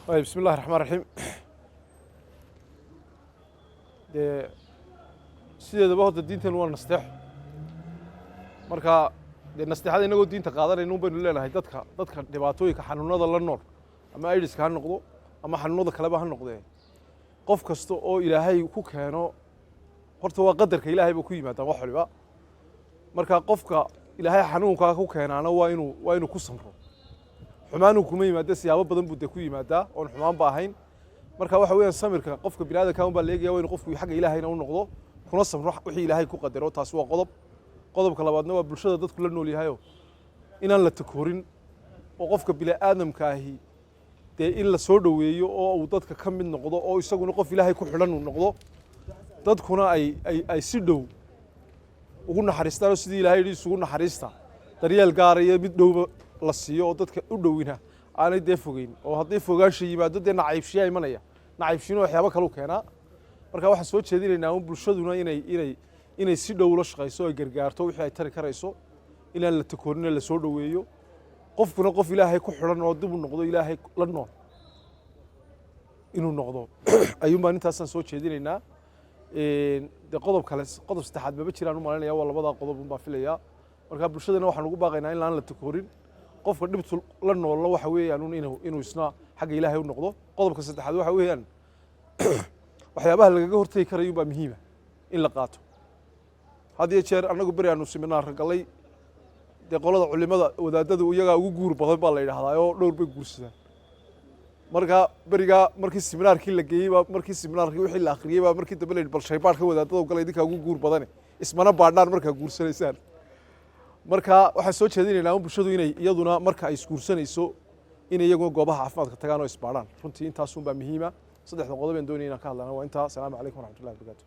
طيب بسم الله الرحمن الرحيم dee sideedaba horta diinteenu waa nasteexo marka dee nasteexada inagoo diinta qaadanayna un baynu leenahay dadka dhibaatooyinka xanuunada la nool ama aidiska ha noqdo ama xanuunada kaleba ha noqdee qof kasta oo ilaahay ku keeno horta waa qadarka ilaahay buu ku yimaadaa wax waliba marka qofka ilaahay xanuunkaa ku keenaana waa inuu ku samro xumaanu kuma yimaada siyaabo badan buu ku yimaadaa oon xumaan ba ahayn marka waxa weeyaan samirka qofka bini'aadamka baa leegaya waa inuu qofku xagga ilaahayna u noqdo kuna samro wixii ilaahay ku qadaro taas waa qodobka labaadna waa bulshada dadku la nool yahayo inaan la takoorin oo qofka bini'aadamka ahi dee in la soo dhaweeyo oo uu dadka ka mid noqdo oo isaguna qof ilaahay ku xidhan uu noqdo dadkuna ay si dhow ugu naxariistaan sidii ilaahay yidhi isugu naxariista daryeel gaar iyo mid dhowba la siiyo oo dadka u dhowina aanay dee fogeyn oo haddii fogaansha yimaado dee nacaybshiyaa imanaya nacaybshiina waxyaabo kale u keenaa marka waxaan soo jeedinaynaa un bulshaduna inay si dhow la shaqayso ay gargaarto wixii ay tari karayso inaan la takoorin la soo dhaweeyo qofkuna qof ilaahay ku xidhan oo dib u noqdo ilaahay la nool inuu noqdo ayuunbaan intaasaan soo jeedinaynaa dee qodob saddexaad maba jiraan u malaynayaa waa labadaa qodob un baan filayaa marka bulshadana waxaan ugu baaqaynaa in aan la takoorin qofka dhibtu la noolna waxa weeyaan inuu isna xagga ilaahay u noqdo qodobka saddexaad waxa weeyaan waxyaabaha lagaga hortegi karayo baa muhiima in la qaato had iyo jeer annagu beri aanu siminaar galay dee qolada culimada wadaadadu iyagaa ugu guur badan baa la yidhaahdaa oo dhowr bay guursadaan marka berigaa markii siminaarkii la geeyey baa markii siminaarkii wixii la akhriyey baa markii dambe la yidhi bal shaybaadhka wadaadada u gala idinkaa ugu guur badane ismana baadhaan markaa guursanaysaan marka waxaan soo jeedinaynaa bulshadu inay iyaduna marka ay isguursanayso inay iyaguna goobaha caafimaadka tagaan oo isbaadhaan runtii intaasun baa muhiima saddexda qodob aan doonayay inaan ka hadlana waa intaa asalaamu calaykum waraxmatullahi wabarakaatu